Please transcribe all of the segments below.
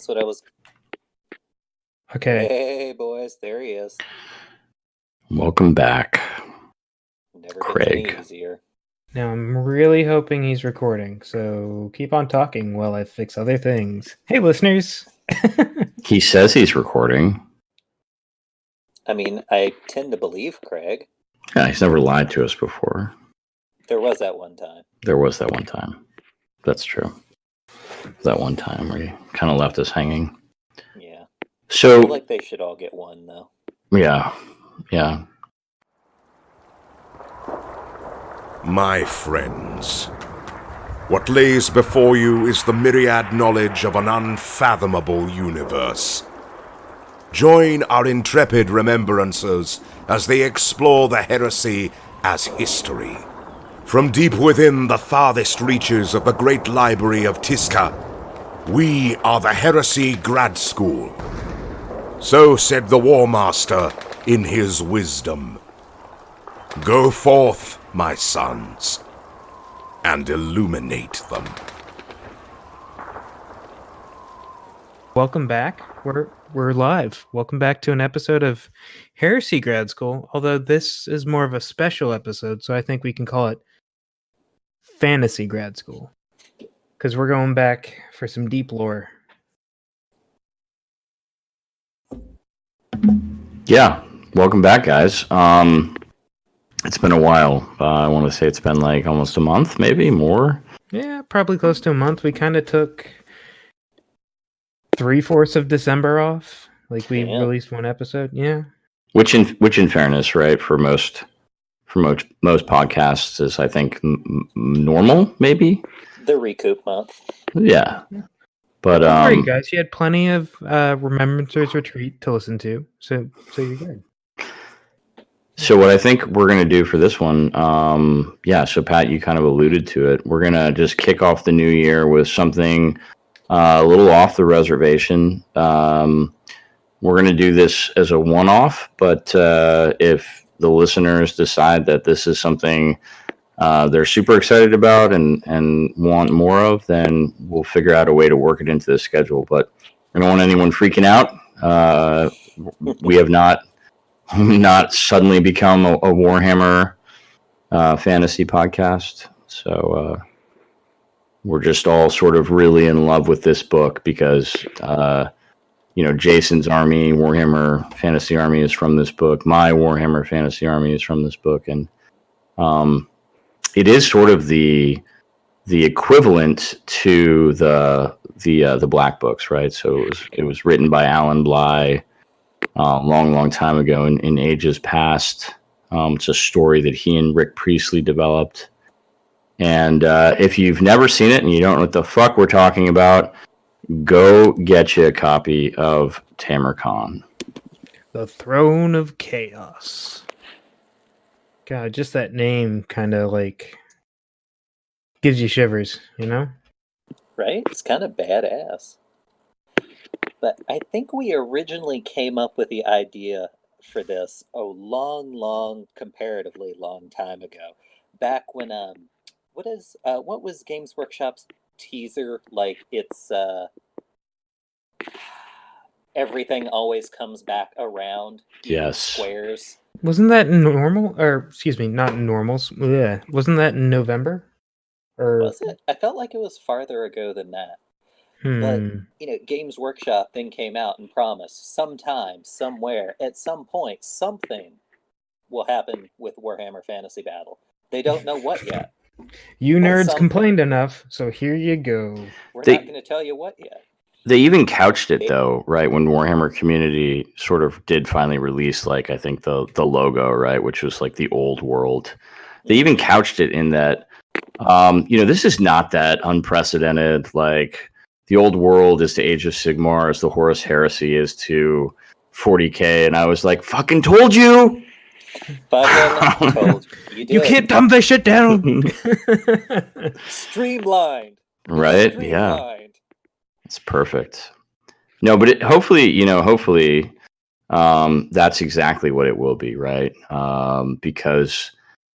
That's what I was... Okay. Hey, boys, there he is. Welcome back, Never Craig. gets any easier. Now I'm really hoping he's recording, so keep on talking while I fix other things. Hey, listeners! He says he's recording. I mean, I tend to believe Craig. Yeah, he's never lied to us before. There was that one time. There was that one time. That's true. That one time where he kind of left us hanging. Yeah. So, I feel like they should all get one, though. yeah. My friends, what lays before you is the myriad knowledge of an unfathomable universe. Join our intrepid remembrancers as they explore the heresy as history. From deep within the farthest reaches of the great library of Tisca, we are the Heresy Grad School. So said the War Master in his wisdom. Go forth, my sons, and illuminate them. Welcome back. We're live. Welcome back to an episode of Heresy Grad School, although this is more of a special episode, so I think we can call it Fantasy Grad School, because we're going back for some deep lore. Yeah. Welcome back, guys. It's been a while. I want to say it's been like almost a month, maybe more. Yeah, probably close to a month. We kind of took 3/4 of December off. Like we released one episode. Yeah. Which in fairness, right, for most podcasts is, I think, normal, maybe. The recoup month. Yeah. But don't worry, guys, you had plenty of Remembrancers Retreat to listen to, so you're good. So what I think we're going to do for this one, so Pat, you kind of alluded to it. We're going to just kick off the new year with something a little off the reservation. We're going to do this as a one-off, but if the listeners decide that this is something they're super excited about and want more of, then we'll figure out a way to work it into the schedule. But I don't want anyone freaking out. We have not suddenly become a Warhammer fantasy podcast. So we're just all sort of really in love with this book because, Jason's army, Warhammer Fantasy Army, is from this book. My Warhammer Fantasy Army is from this book. And it is sort of the equivalent to the Black Books, right? So it was written by Alan Bly long time ago in ages past. It's a story that he and Rick Priestley developed. And if you've never seen it and you don't know what the fuck we're talking about, go get you a copy of Tamarcon. The Throne of Chaos. God, just that name kind of like gives you shivers, you know? Right? It's kind of badass. But I think we originally came up with the idea for this a long, comparatively long time ago. Back when, what was Games Workshop's teaser? Like, it's, everything always comes back around. Yes. Squares. Wasn't that normal? Or, excuse me, not normals. Yeah. Wasn't that in November? Or Was it? I felt like it was farther ago than that. But, Games Workshop then came out and promised sometime, somewhere, at some point, something will happen with Warhammer Fantasy Battle. They don't know what yet. You nerds complained enough, so here you go. We're not going to tell you what yet. They even couched it, though, right? When Warhammer Community sort of did finally release, like, I think the logo, right? Which was like the old world. They even couched it in that, this is not that unprecedented, like, the old world is to Age of Sigmar as the Horus Heresy is to 40K, and I was like, fucking told you! Told you. You can't dumb this shit down! Streamlined. Right? Streamlined. Yeah. It's perfect. No, but hopefully, that's exactly what it will be, right? Because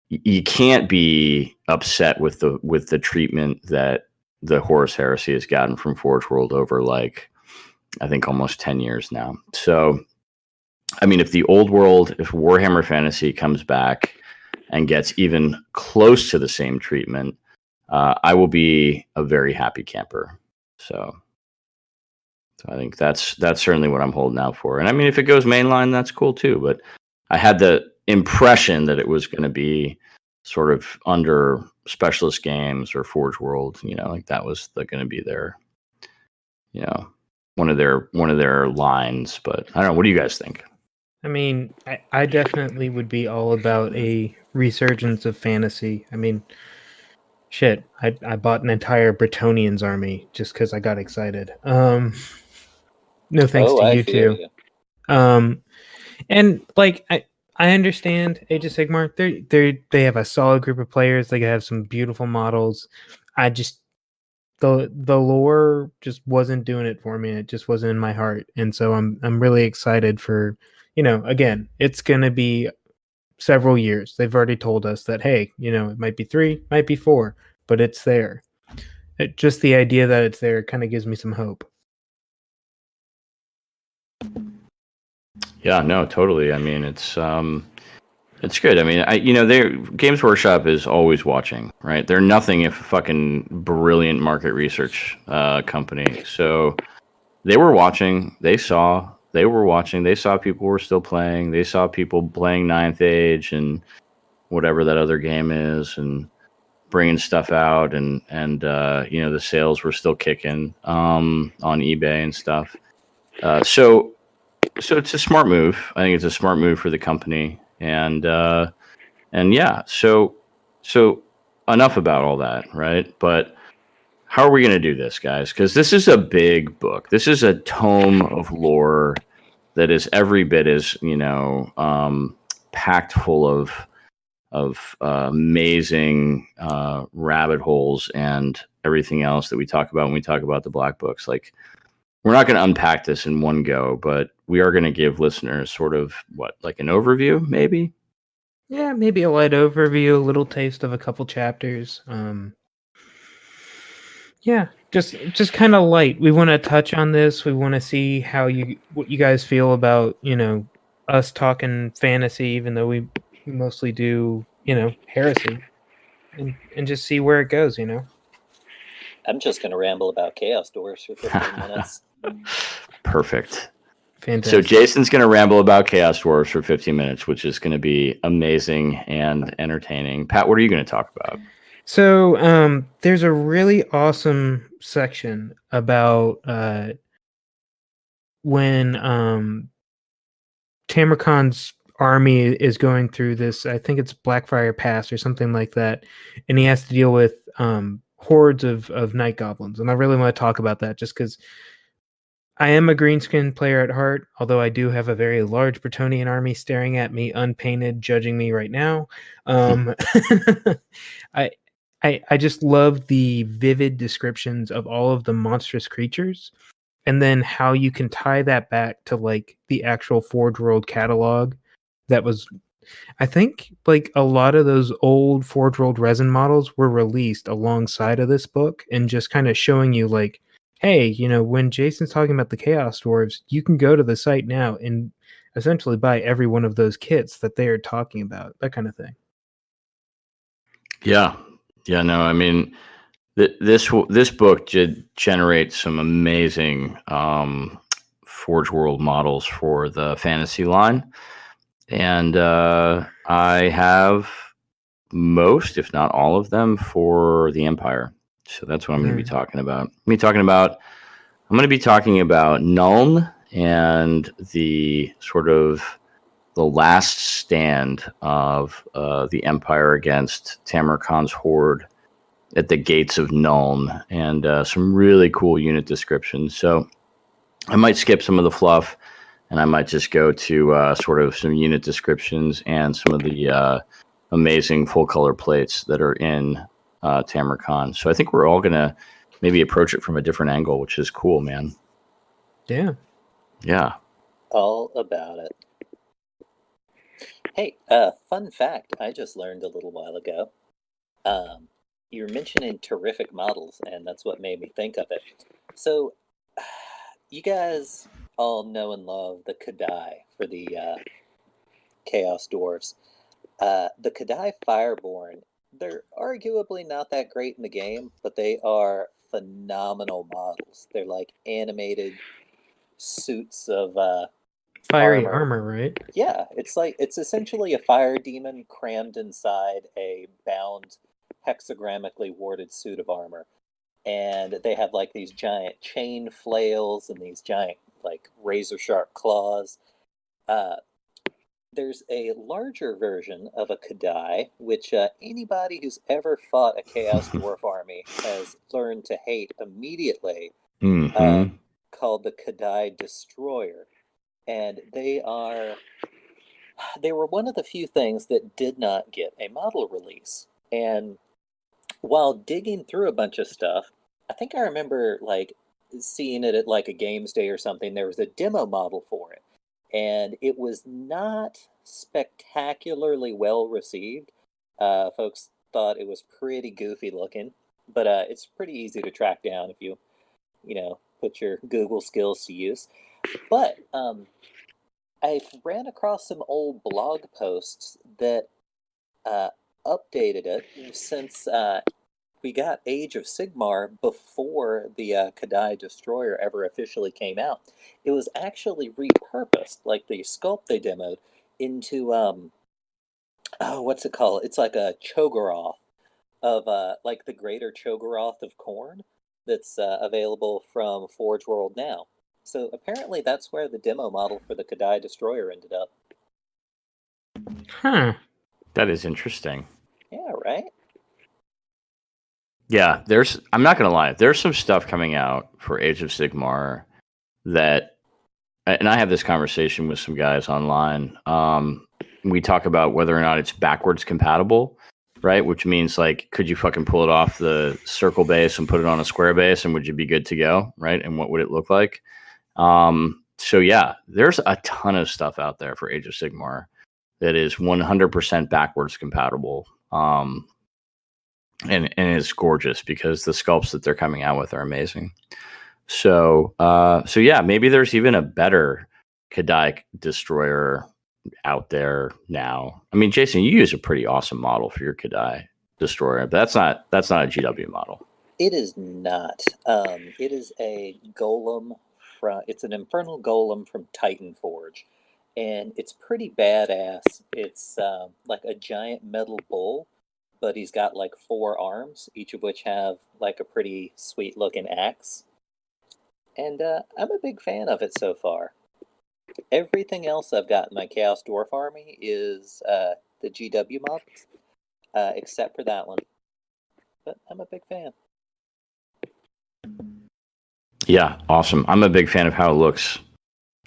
you can't be upset with the treatment that the Horus Heresy has gotten from Forge World over, like, I think almost 10 years now. So, I mean, if the old world, if Warhammer Fantasy comes back and gets even close to the same treatment, I will be a very happy camper. So I think that's certainly what I'm holding out for. And I mean, if it goes mainline, that's cool too. But I had the impression that it was going to be sort of under Specialist Games or Forge World, like that was going to be their, one of their lines. But I don't know. What do you guys think? I mean, I definitely would be all about a resurgence of fantasy. I mean, shit, I bought an entire Bretonnians army just because I got excited. No thanks to I you feel two. you. And like I understand Age of Sigmar. They have a solid group of players. They have some beautiful models. I just the lore just wasn't doing it for me. It just wasn't in my heart. And so I'm really excited for, again, it's gonna be several years. They've already told us that, hey, it might be 3, might be 4, but it's there. Just the idea that it's there kind of gives me some hope. Yeah, no, totally. I mean, it's good. I mean, their Games Workshop is always watching, right? They're nothing if a fucking brilliant market research company. So they were watching. They were watching. They saw people were still playing. They saw people playing Ninth Age and whatever that other game is, and bringing stuff out, and the sales were still kicking on eBay and stuff. So it's a smart move. I think it's a smart move for the company, and yeah. So enough about all that, right? But how are we going to do this, guys? Because this is a big book. This is a tome of lore that is every bit as packed full of amazing rabbit holes and everything else that we talk about when we talk about the Black Books. Like, we're not going to unpack this in one go, but we are going to give listeners sort of like an overview, maybe? Yeah, maybe a light overview, a little taste of a couple chapters. Yeah, just kind of light. We want to touch on this. We want to see what you guys feel about, us talking fantasy, even though we mostly do, heresy, and just see where it goes, I'm just going to ramble about Chaos Dwarfs for 15 minutes. Perfect. Fantastic. So Jason's going to ramble about Chaos Dwarfs for 15 minutes, which is going to be amazing and entertaining. Pat, what are you going to talk about? So there's a really awesome section about when Tamarkan's army is going through this, I think it's Blackfire Pass or something like that, and he has to deal with hordes of night goblins. And I really want to talk about that just because I am a greenskin player at heart, although I do have a very large Bretonnian army staring at me unpainted, judging me right now. I just love the vivid descriptions of all of the monstrous creatures, and then how you can tie that back to like the actual Forge World catalog. That was, I think, like a lot of those old Forge World resin models were released alongside of this book, and just kind of showing you like, hey, when Jason's talking about the Chaos Dwarves, you can go to the site now and essentially buy every one of those kits that they are talking about, that kind of thing. Yeah. No, I mean, this book did generate some amazing Forge World models for the fantasy line, and I have most, if not all of them, for the Empire. So that's what I'm going to be talking about. I'm going to be talking about Nuln and the sort of the last stand of the Empire against Tamarkan's horde at the gates of Nuln, and some really cool unit descriptions. So I might skip some of the fluff, and I might just go to sort of some unit descriptions and some of the amazing full color plates that are in Tamarkan. So I think we're all going to maybe approach it from a different angle, which is cool, man. Yeah. All about it. Hey, fun fact I just learned a little while ago. You're mentioning terrific models, and that's what made me think of it. So, you guys all know and love the Kadai for the Chaos Dwarfs. The Kadai Fireborn, they're arguably not that great in the game, but they are phenomenal models. They're like animated suits of Fiery armor. armor, right? Yeah, it's essentially a fire demon crammed inside a bound, hexagrammically warded suit of armor. And they have like these giant chain flails and these giant like razor sharp claws. Uh, there's a larger version of a Kadai, which anybody who's ever fought a Chaos Dwarf army has learned to hate immediately, Mm-hmm. called the Kadai Destroyer. And they were one of the few things that did not get a model release. And while digging through a bunch of stuff, I think I remember like seeing it at like a games day or something. There was a demo model for it, and it was not spectacularly well received. Folks thought it was pretty goofy looking, but it's pretty easy to track down if you put your Google skills to use. But I ran across some old blog posts that uh, updated it since we got Age of Sigmar before the Kadai Destroyer ever officially came out. It was actually repurposed, like the sculpt they demoed, into what's it called? It's like a Cho'Garoth of like the Greater Cho'Garoth of Khorne that's available from Forge World now. So apparently that's where the demo model for the Kadai Destroyer ended up. Huh. That is interesting. Yeah, right? Yeah, I'm not gonna lie, there's some stuff coming out for Age of Sigmar that, and I have this conversation with some guys online. We talk about whether or not it's backwards compatible, right? Which means like, could you fucking pull it off the circle base and put it on a square base, and would you be good to go, right? And what would it look like? So yeah, there's a ton of stuff out there for Age of Sigmar that is 100% backwards compatible. And it's gorgeous because the sculpts that they're coming out with are amazing. So yeah, maybe there's even a better Kadai Destroyer out there now. I mean, Jason, you use a pretty awesome model for your Kadai Destroyer, but that's not a GW model. It is not. It is a golem it's an infernal golem from Titan Forge, and it's pretty badass. It's like a giant metal bull, but he's got like 4 arms, each of which have like a pretty sweet looking axe. And I'm a big fan of it so far. Everything else I've got in my Chaos Dwarf army is the GW models, except for that one. But I'm a big fan. Yeah, awesome. I'm a big fan of how it looks.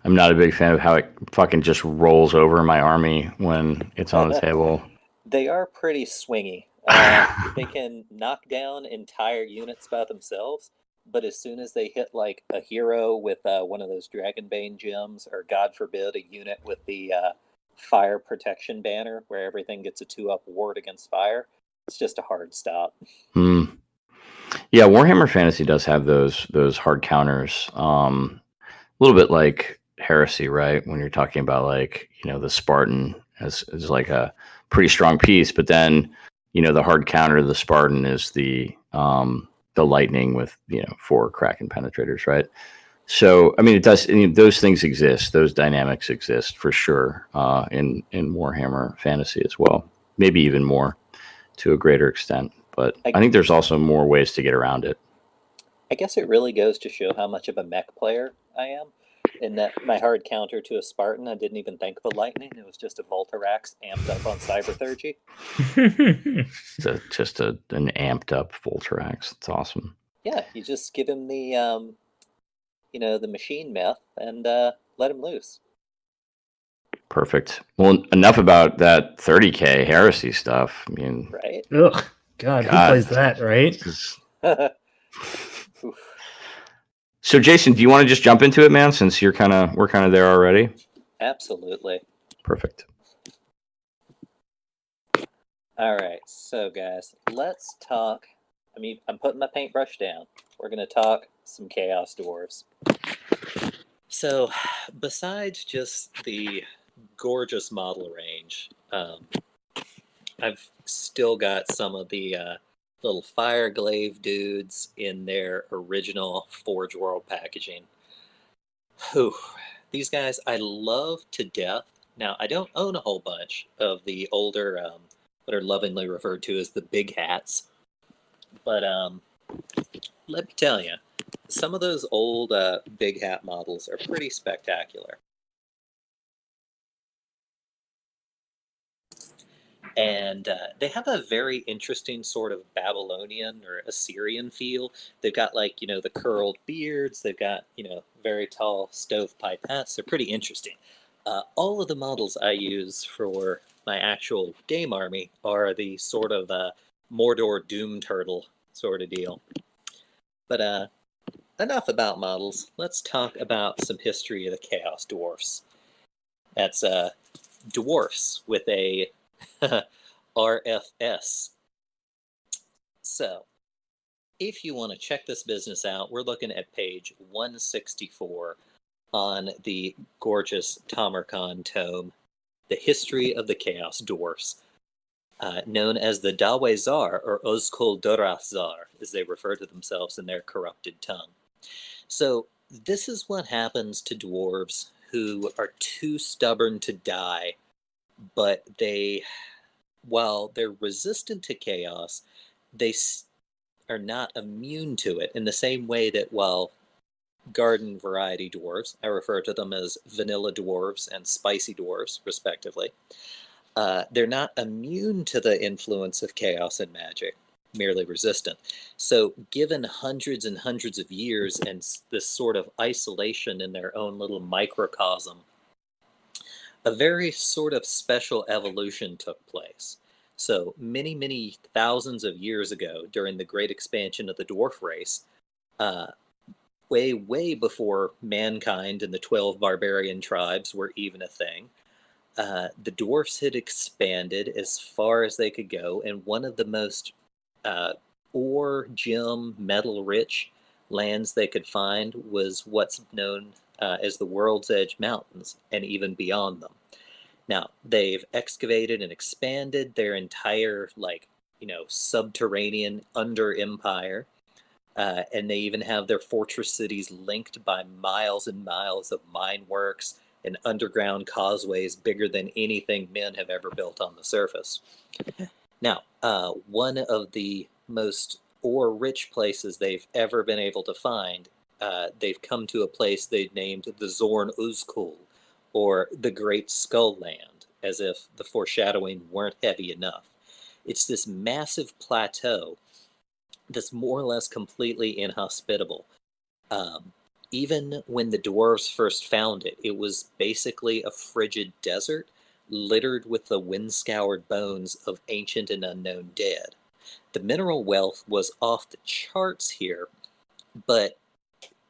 I'm not a big fan of how it fucking just rolls over my army when it's on the table. They are pretty swingy. They can knock down entire units by themselves, but as soon as they hit like a hero with one of those Dragonbane gems, or God forbid, a unit with the fire protection banner where everything gets a 2-up ward against fire, it's just a hard stop. Yeah, Warhammer Fantasy does have those hard counters. A little bit like Heresy, right? When you're talking about like, the Spartan as like a pretty strong piece, but then, the hard counter to the Spartan is the lightning with, 4 Kraken penetrators, right? So, I mean, it does. Those things exist. Those dynamics exist for sure in Warhammer Fantasy as well. Maybe even more to a greater extent. But I think there's also more ways to get around it. I guess it really goes to show how much of a mech player I am. In that my hard counter to a Spartan, I didn't even think of the lightning. It was just a Voltarax amped up on Cyberthurgy. Just an amped up Voltarax. It's awesome. Yeah, you just give him the the machine myth and let him loose. Perfect. Well, enough about that 30K Heresy stuff. I mean, right? Ugh, God, who plays that, right? So, Jason, do you want to just jump into it, man? Since we're kind of there already. Absolutely. Perfect. All right, so guys, let's talk. I'm putting my paintbrush down. We're going to talk some Chaos Dwarves. So, besides just the gorgeous model range, I've still got some of the little Fireglaive dudes in their original Forge World packaging. Whew. These guys I love to death. Now, I don't own a whole bunch of the older, what are lovingly referred to as the big hats, but let me tell you, some of those old big hat models are pretty spectacular. And they have a very interesting sort of Babylonian or Assyrian feel. They've got, like, the curled beards. They've got, very tall stovepipe hats. They're pretty interesting. All of the models I use for my actual game army are the sort of Mordor Doom Turtle sort of deal. But enough about models. Let's talk about some history of the Chaos Dwarfs. That's dwarfs with a RFS. So, if you want to check this business out, we're looking at page 164 on the gorgeous Tamarkan tome, The History of the Chaos Dwarfs, known as the Dawezar, or Ozkul Dorazar, as they refer to themselves in their corrupted tongue. So, this is what happens to dwarves who are too stubborn to die, but while they're resistant to chaos, they are not immune to it in the same way that while garden variety dwarves, I refer to them as vanilla dwarves and spicy dwarves, respectively, they're not immune to the influence of chaos and magic, merely resistant. So given hundreds and hundreds of years and this sort of isolation in their own little microcosm, a very sort of special evolution took place. So many, many thousands of years ago, during the great expansion of the dwarf race, way, way before mankind and the 12 barbarian tribes were even a thing, the dwarfs had expanded as far as they could go, and one of the most ore, gem, metal-rich lands they could find was what's known as the World's Edge Mountains, and even beyond them. Now, they've excavated and expanded their entire, subterranean under-empire, and they even have their fortress cities linked by miles and miles of mine works and underground causeways bigger than anything men have ever built on the surface. Now, one of the most ore-rich places they've ever been able to find, they've come to a place they've named the Zorn Uzkul, or the Great Skull Land, as if the foreshadowing weren't heavy enough. It's this massive plateau that's more or less completely inhospitable. Even when the dwarves first found it, it was basically a frigid desert littered with the wind-scoured bones of ancient and unknown dead. The mineral wealth was off the charts here, but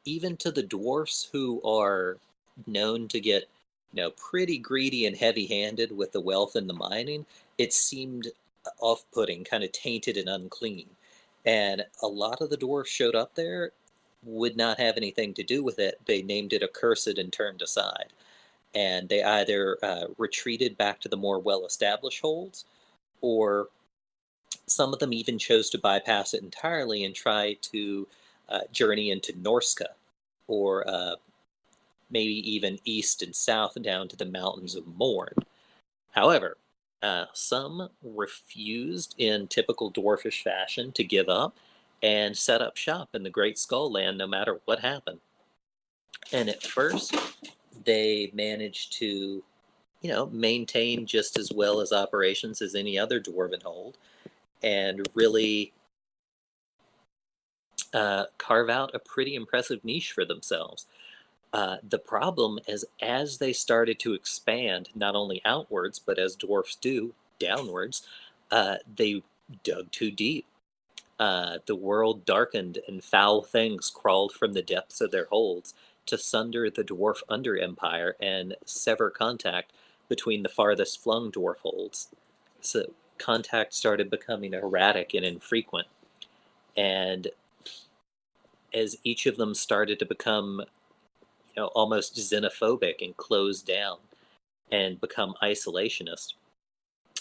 even to the dwarfs who are known to get pretty greedy and heavy-handed with the wealth and the mining, it seemed off-putting, kind of tainted and unclean. And a lot of the dwarfs showed up there would not have anything to do with it. They named it accursed and turned aside. And they either retreated back to the more well-established holds, or some of them even chose to bypass it entirely and try to journey into Norska, or maybe even east and south down to the mountains of Morn. However, some refused in typical dwarfish fashion to give up and set up shop in the Great Skull Land no matter what happened. And at first, they managed to, maintain just as well as operations as any other dwarven hold, and really carve out a pretty impressive niche for themselves. The problem is, as they started to expand, not only outwards, but as dwarfs do, downwards, they dug too deep. The world darkened, and foul things crawled from the depths of their holds to sunder the dwarf under-empire and sever contact between the farthest flung dwarf holds. So contact started becoming erratic and infrequent, and as each of them started to become, almost xenophobic and closed down and become isolationist,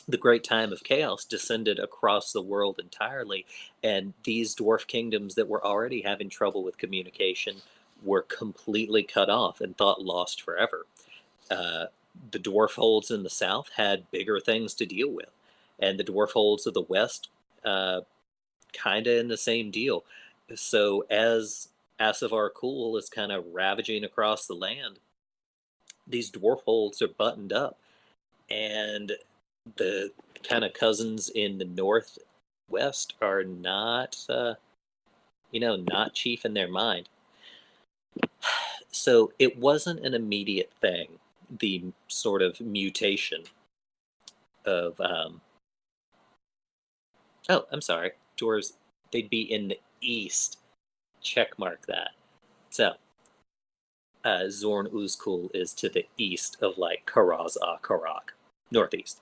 the Great Time of Chaos descended across the world entirely, and these dwarf kingdoms that were already having trouble with communication were completely cut off and thought lost forever. Uh, the dwarf holds in the south had bigger things to deal with, and the dwarf holds of the west, kind of in the same deal. So as Asavar Kul is kind of ravaging across the land, these dwarf holds are buttoned up, and the kind of cousins in the northwest are not, not chief in their mind. So it wasn't an immediate thing, the sort of mutation of, oh, I'm sorry, dwarves, they'd be in the east. Checkmark that. So, Zorn Uzkul is to the east of, like, Karaz Karak, northeast.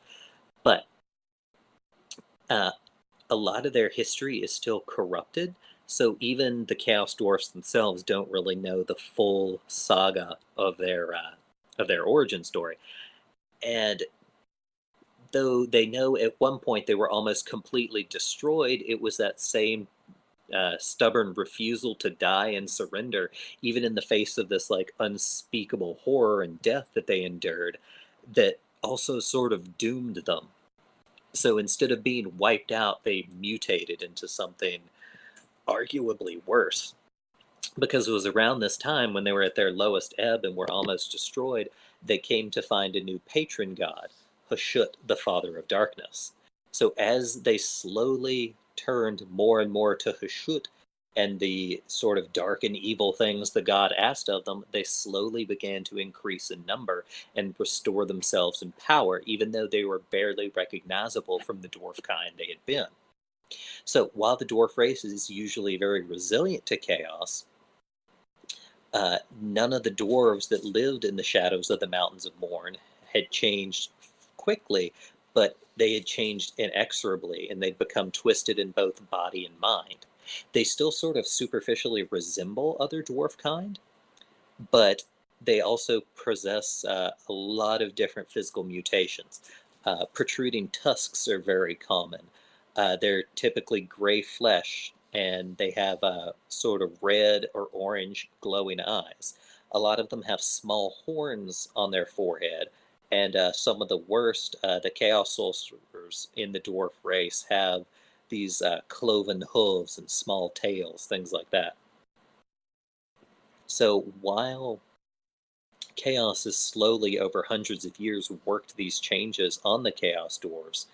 But a lot of their history is still corrupted, so even the Chaos Dwarfs themselves don't really know the full saga of their origin story. And though they know at one point they were almost completely destroyed, it was that same stubborn refusal to die and surrender, even in the face of this like unspeakable horror and death that they endured, that also sort of doomed them. So instead of being wiped out, they mutated into something arguably worse. Because it was around this time when they were at their lowest ebb and were almost destroyed, they came to find a new patron god, Hashut, the Father of Darkness. So as they slowly turned more and more to Hashut and the sort of dark and evil things the god asked of them, they slowly began to increase in number and restore themselves in power, even though they were barely recognizable from the dwarf kind they had been. So while the dwarf race is usually very resilient to chaos, none of the dwarves that lived in the shadows of the Mountains of Morn had changed quickly, but they had changed inexorably, and they'd become twisted in both body and mind. They still sort of superficially resemble other dwarf kind, but they also possess a lot of different physical mutations. Protruding tusks are very common. They're typically gray flesh, and they have sort of red or orange glowing eyes. A lot of them have small horns on their forehead, and some of the worst, the Chaos Sorcerers in the dwarf race, have these cloven hooves and small tails, things like that. So while Chaos has slowly, over hundreds of years, worked these changes on the Chaos Dwarves,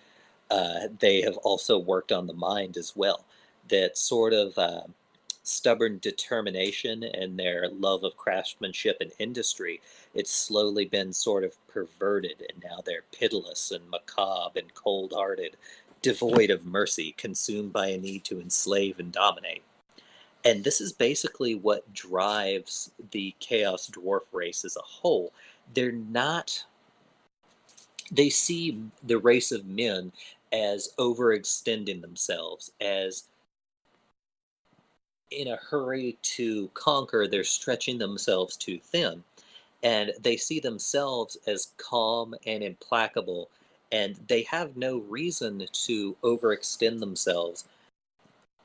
they have also worked on the mind as well. That sort of stubborn determination and their love of craftsmanship and industry, it's slowly been sort of perverted, and now they're pitiless and macabre and cold-hearted, devoid of mercy, consumed by a need to enslave and dominate. And this is basically what drives the Chaos Dwarf race as a whole. They're not. They see the race of men as overextending themselves, as in a hurry to conquer, they're stretching themselves too thin. And they see themselves as calm and implacable, and they have no reason to overextend themselves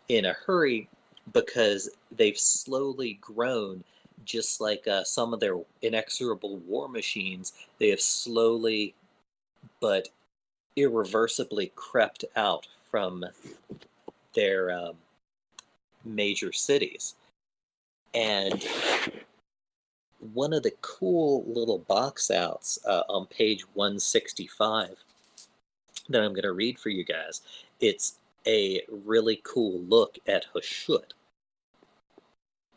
in a hurry, because they've slowly grown, just like some of their inexorable war machines. They have slowly but irreversibly crept out from their major cities. And one of the cool little box outs on page 165 that I'm going to read for you guys, it's a really cool look at Hashut.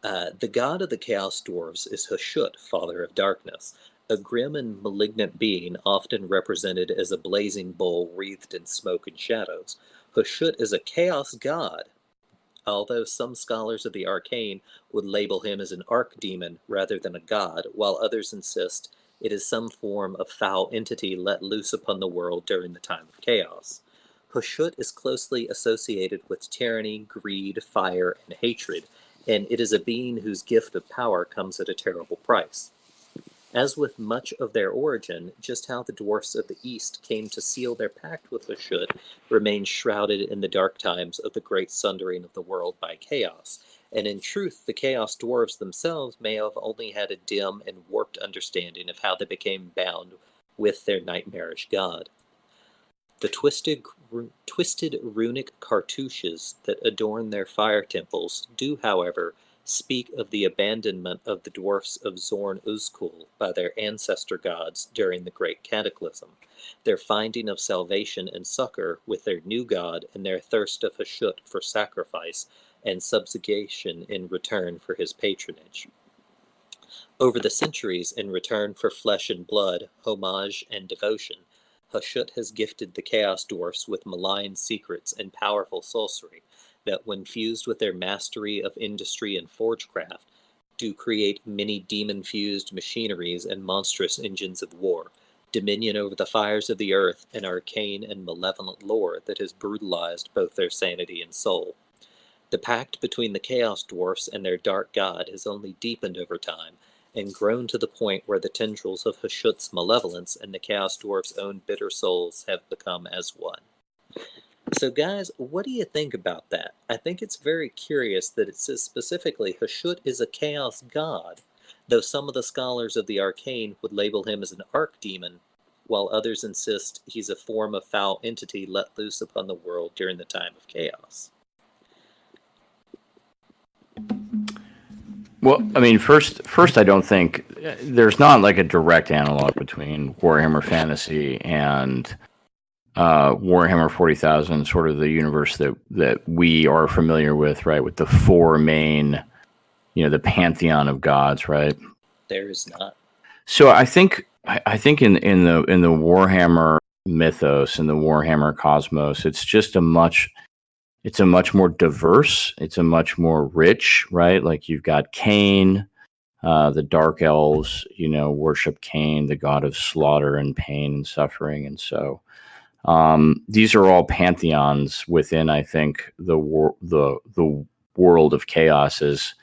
The god of the Chaos Dwarves is Hashut, Father of Darkness, a grim and malignant being often represented as a blazing bowl wreathed in smoke and shadows. Hashut is a chaos god, although some scholars of the arcane would label him as an archdemon rather than a god, while others insist it is some form of foul entity let loose upon the world during the time of chaos. Hashut is closely associated with tyranny, greed, fire, and hatred, and it is a being whose gift of power comes at a terrible price. As with much of their origin, just how the dwarfs of the East came to seal their pact with Hashut remains shrouded in the dark times of the great sundering of the world by chaos, and in truth the Chaos Dwarves themselves may have only had a dim and warped understanding of how they became bound with their nightmarish god. The twisted runic cartouches that adorn their fire temples do, however, speak of the abandonment of the dwarfs of Zorn Uzkul by their ancestor gods during the Great Cataclysm, their finding of salvation and succor with their new god, and their thirst of Hashut for sacrifice and subjugation in return for his patronage. Over the centuries, in return for flesh and blood, homage, and devotion, Hashut has gifted the Chaos Dwarfs with malign secrets and powerful sorcery that, when fused with their mastery of industry and forgecraft, do create many demon-fused machineries and monstrous engines of war, dominion over the fires of the earth, and arcane and malevolent lore that has brutalized both their sanity and soul. The pact between the Chaos Dwarfs and their dark god has only deepened over time, and grown to the point where the tendrils of Hashut's malevolence and the Chaos Dwarf's own bitter souls have become as one. So guys, what do you think about that? I think it's very curious that it says specifically Hashut is a chaos god, though some of the scholars of the arcane would label him as an archdemon, while others insist he's a form of foul entity let loose upon the world during the time of chaos. Well, I mean, first, I don't think there's not like a direct analog between Warhammer Fantasy and Warhammer 40,000, sort of the universe that we are familiar with, right? With the four main, the pantheon of gods, right? There is not. So I think in the Warhammer mythos, in the Warhammer cosmos, it's a much more diverse, it's a much more rich, right? Like you've got Cain, the Dark Elves, worship Cain, the god of slaughter and pain and suffering. And so these are all pantheons within, I think, the world of chaos as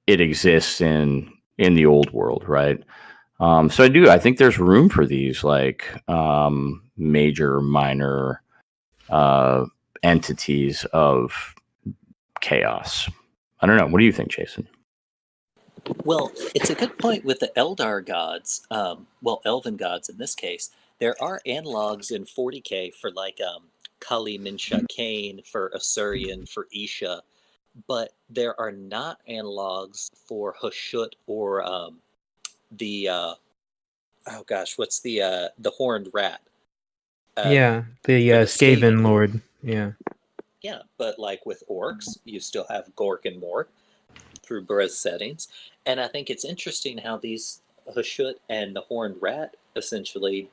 it exists in the old world, right? So I think there's room for these like major, minor entities of chaos. I don't know. What do you think, Jason? Well, it's a good point with the Eldar gods, elven gods in this case. There are analogs in 40k for like Kali Minsha Cain, for Asurian, for Isha, but there are not analogs for Hashut or what's the horned rat? The Skaven Lord. Yeah. Yeah, but like with orcs, you still have Gork and Mork through Brez settings. And I think it's interesting how these Hashut and the Horned Rat essentially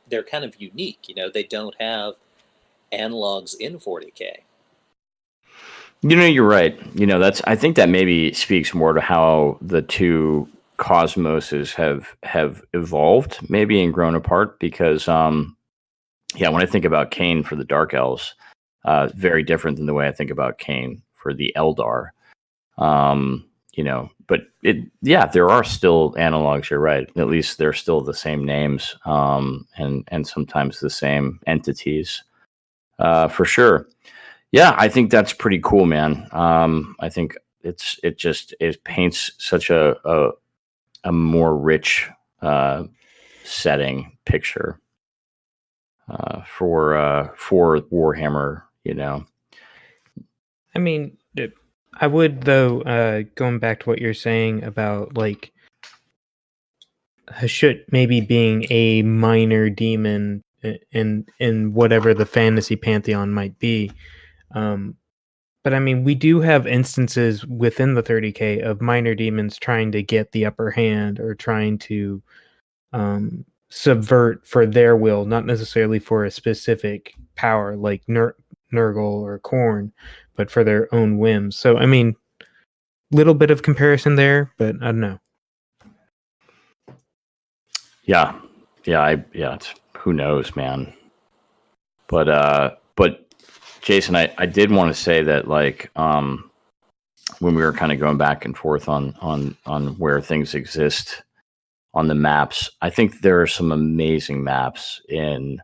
they're kind of unique. They don't have analogs in 40k. You're right. I think that maybe speaks more to how the two cosmoses have evolved maybe and grown apart because, when I think about Cain for the Dark Elves, very different than the way I think about Cain for the Eldar. But there are still analogs. You're right. At least they're still the same names, and sometimes the same entities, for sure. Yeah, I think that's pretty cool, man. I think it paints such a more rich setting picture for Warhammer. I mean, I would, though, going back to what you're saying about like Hashut maybe being a minor demon in whatever the fantasy pantheon might be. But I mean, we do have instances within the 30k of minor demons trying to get the upper hand or trying to subvert for their will, not necessarily for a specific power like Nurgle or Khorne, but for their own whims. So, I mean, little bit of comparison there, but I don't know. Yeah. Who knows, man? But Jason, I did want to say that, like, when we were kind of going back and forth on where things exist on the maps, I think there are some amazing maps in.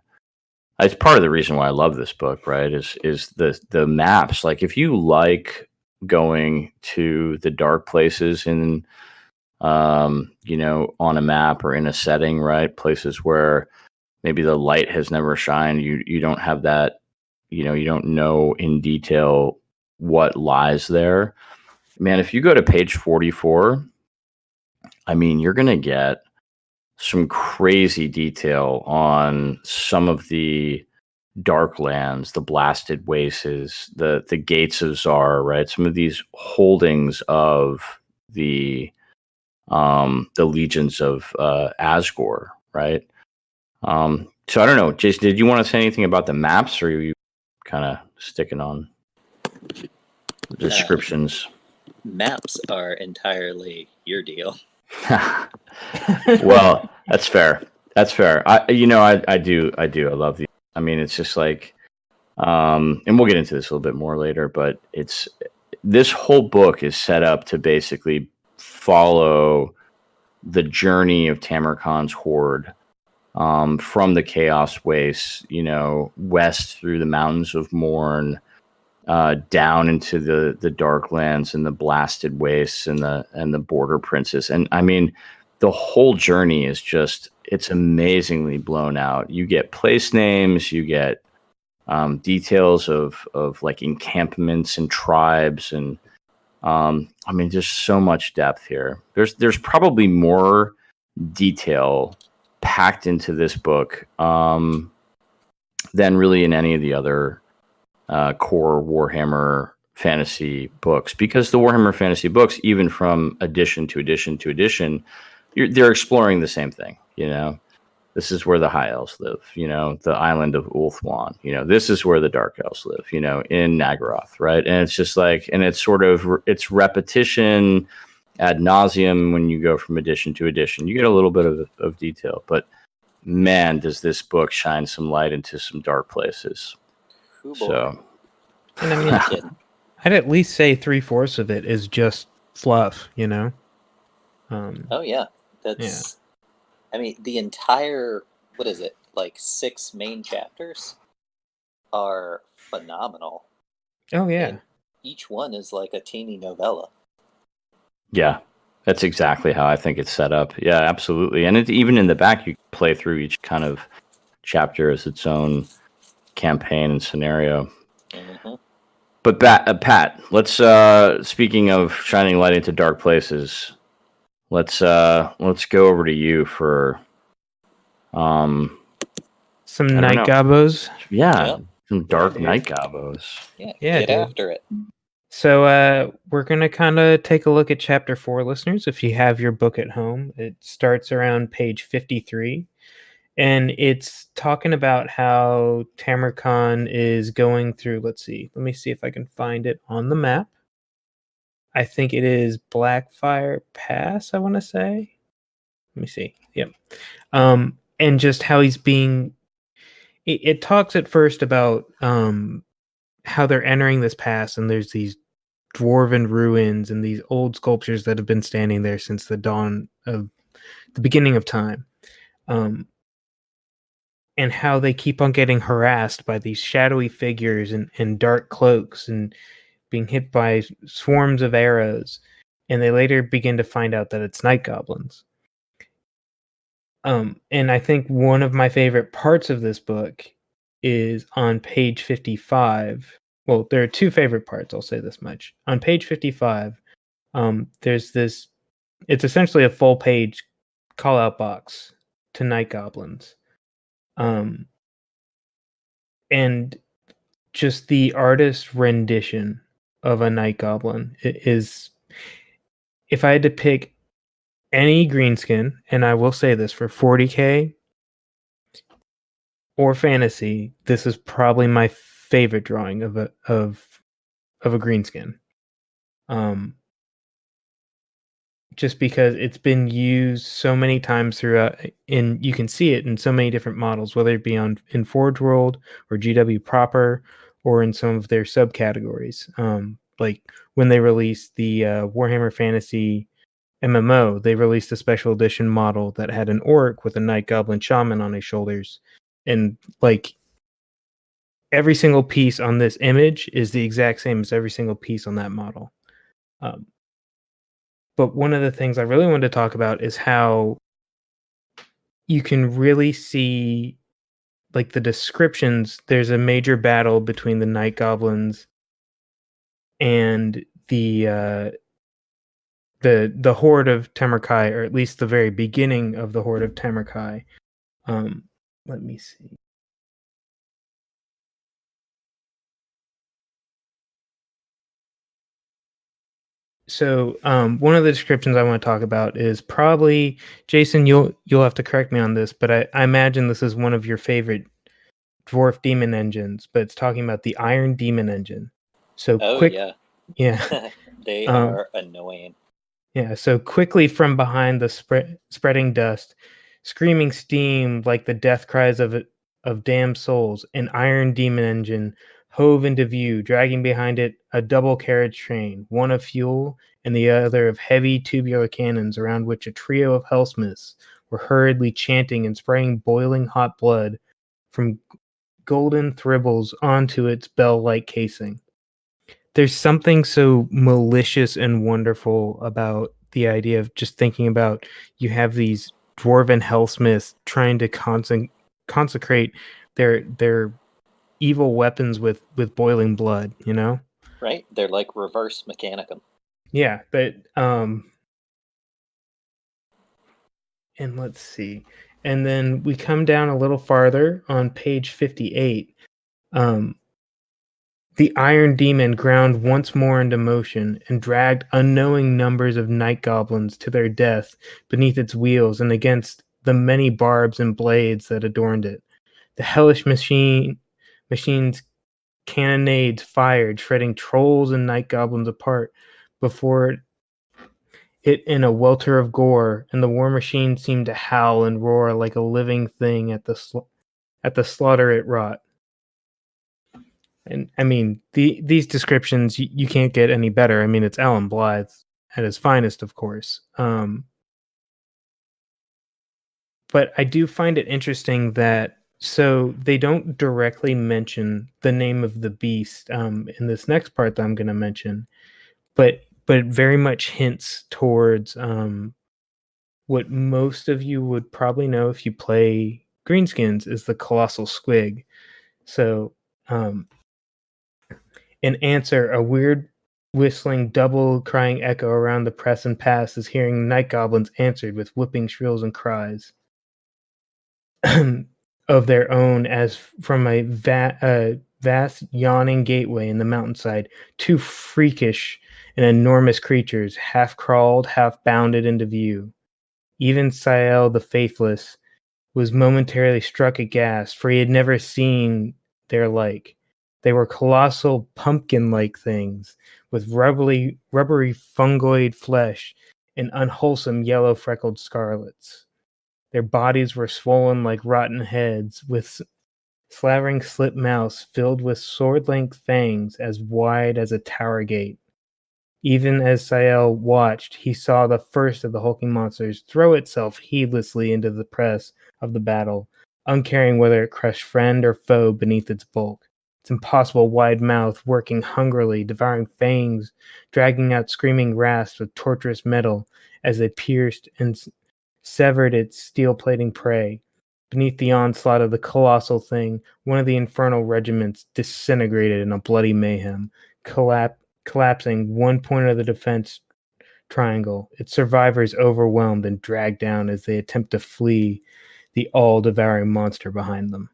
It's part of the reason why I love this book, right? Is the maps. Like, if you like going to the dark places in, you know, on a map or in a setting, right? Places where maybe the light has never shined. You don't have that, you know, you don't know in detail what lies there. Man, if you go to page 44, I mean, you're going to get some crazy detail on some of the dark lands, the blasted wastes, the gates of Zar, right? Some of these holdings of the legions of Asgore, right? So I don't know, Jason, did you want to say anything about the maps, or are you kind of sticking on descriptions? Maps are entirely your deal. Well, that's fair. That's fair. I do. I love the. I mean, it's just like, and we'll get into this a little bit more later, but this whole book is set up to basically follow the journey of Tamarkan's horde, from the Chaos Wastes, you know, west through the mountains of Morn, down into the Darklands and the Blasted Wastes and the Border Princes. And I mean, the whole journey is just, it's amazingly blown out. You get place names, you get details of like encampments and tribes, and I mean, just so much depth here. There's probably more detail packed into this book than really in any of the other core Warhammer fantasy books, because the Warhammer fantasy books, even from edition to edition to edition, they're exploring the same thing. You know, this is where the High Elves live. You know, the island of Ulthuan. You know, this is where the Dark Elves live. You know, in Naggaroth, right? And it's just like, and it's sort of, it's repetition ad nauseum when you go from edition to edition. You get a little bit of detail, but man, does this book shine some light into some dark places. Ooh, So, And I mean, I'd at least say 3/4 of it is just fluff, you know? Oh yeah, that's. I mean, the entire, what is it, like 6 main chapters are phenomenal. Oh, yeah. And each one is like a teeny novella. yeah, that's exactly how I think it's set up. Yeah, absolutely. And even in the back, you play through each kind of chapter as its own campaign and scenario. Mm-hmm. But Pat, let's speaking of shining light into dark places, let's go over to you for Some I don't night know. gobos. Yeah, Yep. some dark dude. night gobos. Yeah, Yeah, get dude. after it. So we're going to kind of take a look at chapter 4, listeners. If you have your book at home, it starts around page 53. And it's talking about how Tamarkan is going through, let me see if I can find it on the map. I think it is Blackfire Pass, I want to say. Let me see. Yep. And just how he's being... It talks at first about how they're entering this pass, and there's these dwarven ruins and these old sculptures that have been standing there since the dawn of the beginning of time. And how they keep on getting harassed by these shadowy figures and dark cloaks and being hit by swarms of arrows. And they later begin to find out that it's night goblins. And I think one of my favorite parts of this book is on page 55. Well, there are two favorite parts, I'll say this much. On page 55, there's this, it's essentially a full page call out box to night goblins. And just the artist's rendition of a night goblin is, if I had to pick any greenskin, and I will say this, for 40K or fantasy, this is probably my favorite drawing of a greenskin. Just because it's been used so many times throughout, and you can see it in so many different models, whether it be in Forge World or GW proper, or in some of their subcategories. Like when they released the Warhammer Fantasy MMO, they released a special edition model that had an orc with a night goblin shaman on his shoulders, and like every single piece on this image is the exact same as every single piece on that model. But one of the things I really wanted to talk about is how you can really see, like, the descriptions. There's a major battle between the night goblins and the horde of Temerkai, or at least the very beginning of the horde of Temerkai. Let me see. So one of the descriptions I want to talk about is probably, Jason, you'll have to correct me on this, but I imagine this is one of your favorite dwarf demon engines, but it's talking about the Iron Demon engine. So yeah. They are annoying. Yeah, so quickly from behind the spreading dust, screaming steam like the death cries of damned souls, an iron demon engine hove into view, dragging behind it a double carriage train, one of fuel and the other of heavy tubular cannons, around which a trio of hellsmiths were hurriedly chanting and spraying boiling hot blood from golden thribbles onto its bell-like casing. There's something so malicious and wonderful about the idea of just thinking about, you have these dwarven hellsmiths trying to consecrate their evil weapons with boiling blood, you know? Right? They're like reverse Mechanicum. Yeah, but and let's see. And then we come down a little farther on page 58. The Iron Demon ground once more into motion and dragged unknowing numbers of night goblins to their death beneath its wheels and against the many barbs and blades that adorned it. The hellish machine's cannonades fired, shredding trolls and night goblins apart before it in a welter of gore, and the war machine seemed to howl and roar like a living thing at the slaughter it wrought. And I mean, these descriptions, you can't get any better. I mean, it's Alan Blythe at his finest, of course. But I do find it interesting that, so they don't directly mention the name of the beast in this next part that I'm going to mention, but it very much hints towards what most of you would probably know if you play Greenskins, is the Colossal Squig. So in answer, a weird whistling double crying echo around the press and pass is hearing night goblins answered with whipping shrills and cries of their own, as from a vast yawning gateway in the mountainside, two freakish and enormous creatures half crawled, half bounded into view. Even Sael the Faithless was momentarily struck aghast, for he had never seen their like. They were colossal pumpkin-like things with rubbery fungoid flesh and unwholesome yellow freckled scarlets. Their bodies were swollen like rotten heads, with slavering slit mouths filled with sword-length fangs as wide as a tower gate. Even as Sael watched, he saw the first of the hulking monsters throw itself heedlessly into the press of the battle, uncaring whether it crushed friend or foe beneath its bulk. Its impossible wide mouth working hungrily, devouring fangs, dragging out screaming rasps of torturous metal as they pierced and severed its steel-plating prey. Beneath the onslaught of the colossal thing, one of the infernal regiments disintegrated in a bloody mayhem, collapsing one point of the defense triangle, its survivors overwhelmed and dragged down as they attempt to flee the all-devouring monster behind them.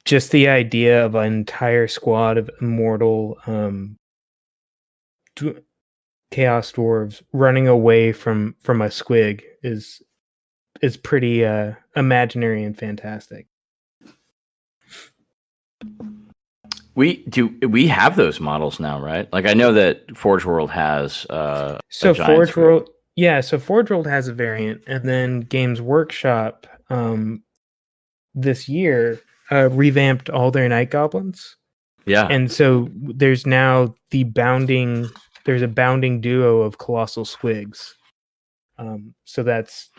Just the idea of an entire squad of immortal chaos dwarves running away from a squig is pretty imaginary and fantastic. We have those models now, right? Like, I know that Forge World has Forge World, so Forge World has a variant, and then Games Workshop this year revamped all their night goblins. Yeah. And so there's now there's a bounding duo of colossal squigs. So that's,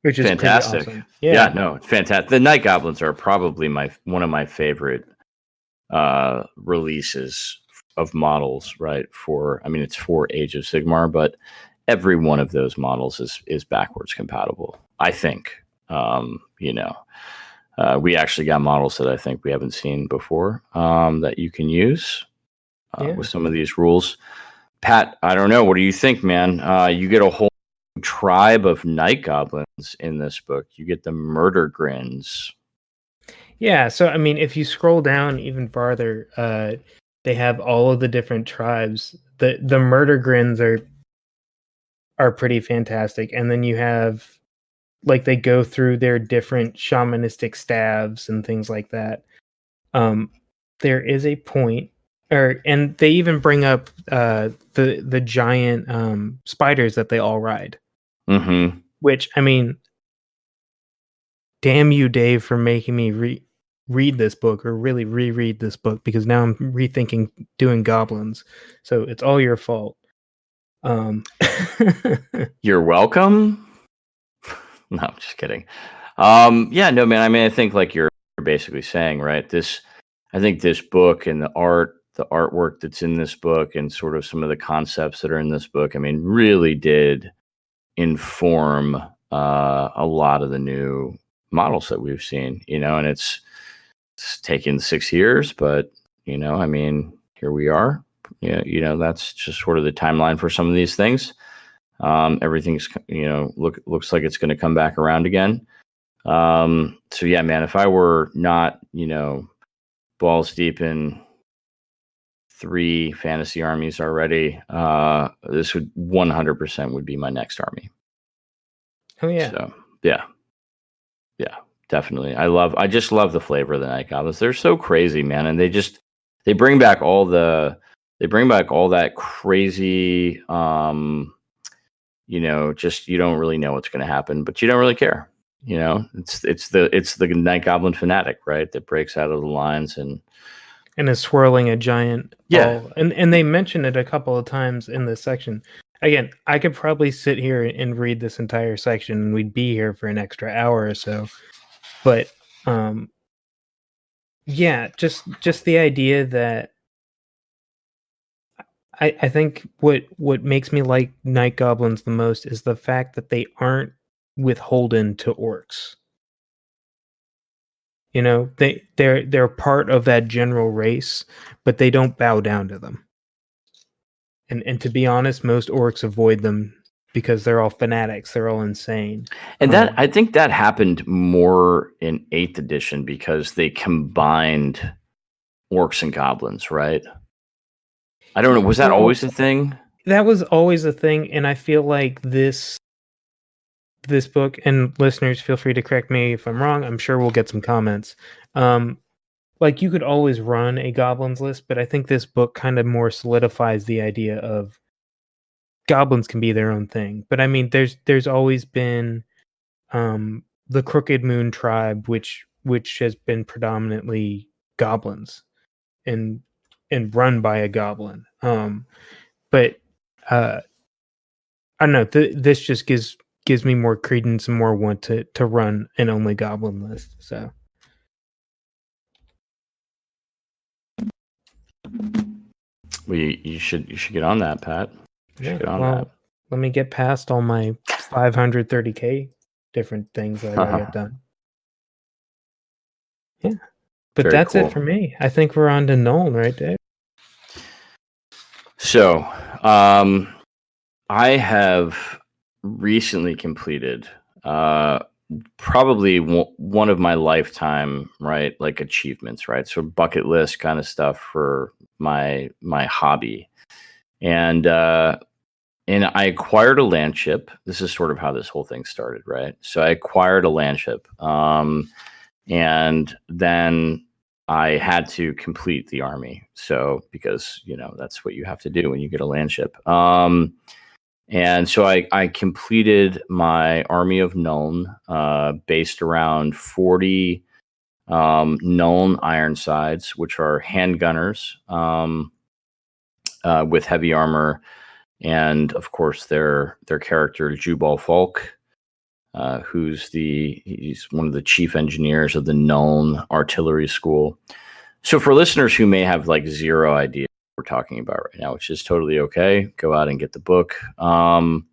which is fantastic. pretty awesome. Yeah, no, fantastic. The night goblins are probably one of my favorite releases of models, right? It's for Age of Sigmar, but every one of those models is backwards compatible, I think. We actually got models that I think we haven't seen before that you can use with some of these rules. Pat, I don't know. What do you think, man? You get a whole tribe of night goblins in this book. You get the murder grins. Yeah, so I mean, if you scroll down even farther, they have all of the different tribes. The murder grins are pretty fantastic, and then you have, like, they go through their different shamanistic staves and things like that. There is a point, and they even bring up the giant spiders that they all ride. Mm-hmm. Which, I mean, damn you, Dave, for making me read this book, or really reread this book, because now I'm rethinking doing goblins. So it's all your fault. You're welcome. No, I'm just kidding. Yeah, no, man. I mean, I think like you're basically saying, right? I think this book and the artwork that's in this book, and sort of some of the concepts that are in this book, I mean, really did inform a lot of the new models that we've seen, and it's taken 6 years, but I mean, here we are. That's just sort of the timeline for some of these things. Everything's looks like it's going to come back around again. So yeah, man, if I were not balls deep in 3 fantasy armies already, this would 100% would be my next army. Oh yeah. So yeah, definitely. I just love the flavor of the night goblins. They're so crazy, man, and they bring back all that crazy. Just you don't really know what's going to happen, but you don't really care. It's the night goblin fanatic, right? That breaks out of the lines and is swirling a giant ball. And they mention it a couple of times in this section. Again, I could probably sit here and read this entire section, and we'd be here for an extra hour or so. But just the idea that I think what makes me like night goblins the most is the fact that they aren't withholden to orcs. They're part of that general race, but they don't bow down to them. And to be honest, most orcs avoid them because they're all fanatics. They're all insane. And I think that happened more in 8th edition because they combined orcs and goblins, right? I don't know. Was that always a thing? That was always a thing, and I feel like this book, and listeners, feel free to correct me if I'm wrong. I'm sure we'll get some comments. Like, you could always run a goblins list, but I think this book kind of more solidifies the idea of goblins can be their own thing. But I mean, there's always been the Crooked Moon tribe, which has been predominantly goblins and run by a goblin. But I don't know. This just gives me more credence and more want to run an only goblin list. So. Well, you should get on that, Pat. Get on that. Let me get past all my 530k different things that I gotta get done. Yeah, but Very that's cool. it for me. I think we're on to Nolan, right, Dave? So, I have recently completed probably one of my lifetime, right, like achievements, right? So bucket list kind of stuff for my hobby. And I acquired a land ship. This is sort of how this whole thing started, right? So I acquired a land ship. And then I had to complete the army. So, because, that's what you have to do when you get a land ship. And so I completed my army of Nuln, based around 40 Nuln Ironsides, which are handgunners with heavy armor, and of course their character Jubal Falk, he's one of the chief engineers of the Nuln Artillery School. So for listeners who may have like zero idea what we're talking about right now, which is totally okay, go out and get the book. Nuln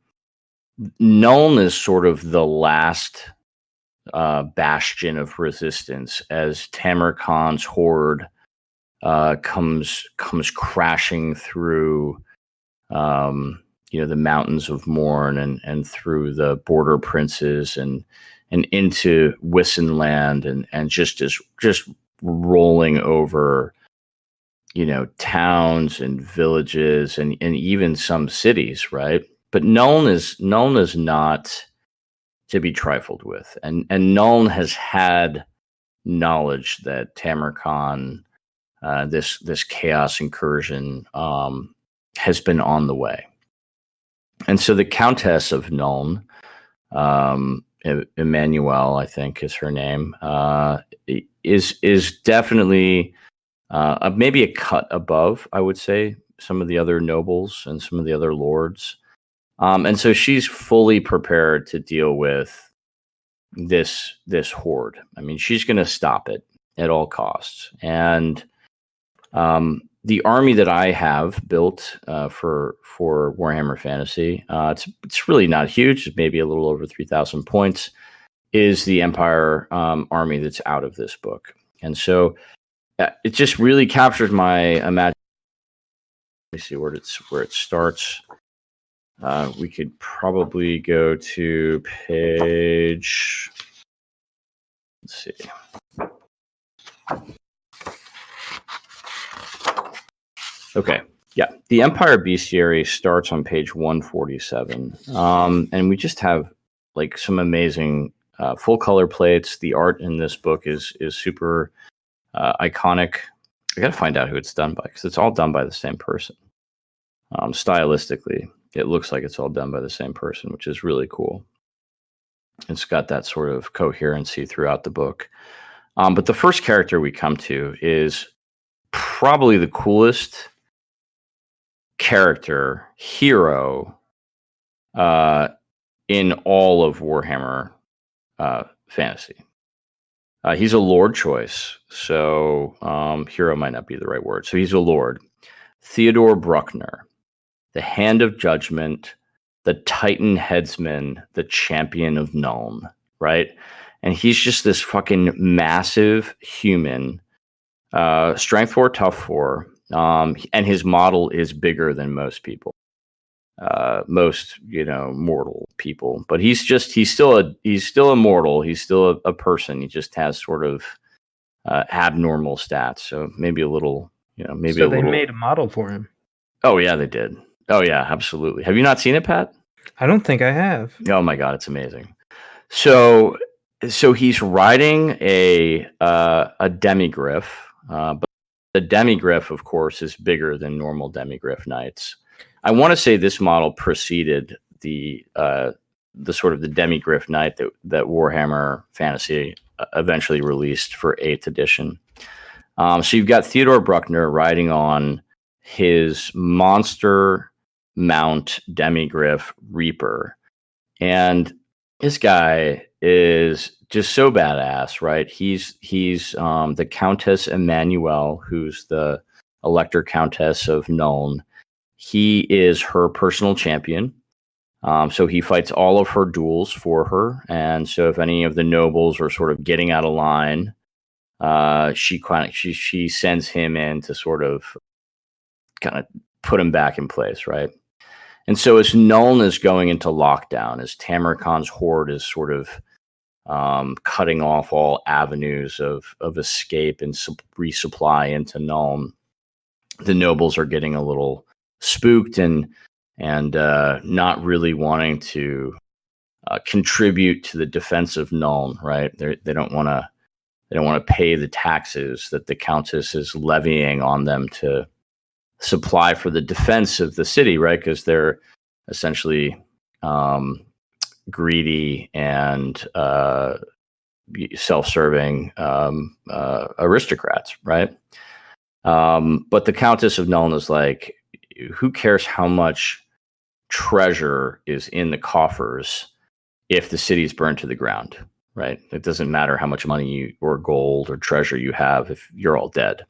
is sort of the last bastion of resistance as Tamerlane's horde comes crashing through the mountains of Morn and through the border princes and into Wissenland and just rolling over towns and villages and even some cities, right? But Nuln is not to be trifled with, and Nuln has had knowledge that Tamerlane, this chaos incursion, has been on the way. And so the Countess of Nuln, Emmanuel, I think is her name, is definitely maybe a cut above, I would say, some of the other nobles and some of the other lords. And so she's fully prepared to deal with this horde. I mean, she's going to stop it at all costs. And the army that I have built for Warhammer Fantasy, it's really not huge. It's maybe a little over 3,000 points. Is the Empire army that's out of this book, and so it just really captured my imagination. Let me see where it starts. We could probably go to page. Let's see. Okay. Yeah. The Empire Bestiary starts on page 147. And we just have like some amazing full color plates. The art in this book is super iconic. I got to find out who it's done by because it's all done by the same person. Stylistically, it looks like it's all done by the same person, which is really cool. It's got that sort of coherency throughout the book. But the first character we come to is probably the coolest character, hero, in all of Warhammer Fantasy. He's a Lord choice, so hero might not be the right word. So he's a Lord. Theodore Bruckner, the Hand of Judgment, the Titan Headsman, the Champion of Nuln, right? And he's just this fucking massive human, strength 4, tough 4, and his model is bigger than most people, most mortal people. But he's still immortal. He's still a person. He just has sort of abnormal stats. So maybe a little, maybe so a little. They made a model for him. Oh yeah, they did. Oh yeah, absolutely. Have you not seen it, Pat? I don't think I have. Oh my god, it's amazing. So he's riding a demigryph, but the demigryph, of course, is bigger than normal demigryph knights. I want to say this model preceded the sort of the demigryph knight that Warhammer Fantasy eventually released for 8th edition. So you've got Theodore Bruckner riding on his monster mount demigryph Reaper, and this guy is just so badass, right? He's the Countess Emmanuel, who's the Elector Countess of Nuln. He is her personal champion. So he fights all of her duels for her. And so if any of the nobles are sort of getting out of line, she sends him in to sort of kind of put him back in place, right? And so as Nuln is going into lockdown, as Tamerlane's horde is sort of cutting off all avenues of escape and resupply into Nuln, the nobles are getting a little spooked and not really wanting to contribute to the defense of Nuln, right? They don't want to pay the taxes that the Countess is levying on them to supply for the defense of the city, right? Because they're essentially greedy and self-serving aristocrats, right? But the Countess of Nuln is like, who cares how much treasure is in the coffers if the city's burned to the ground, right? It doesn't matter how much money or gold or treasure you have if you're all dead.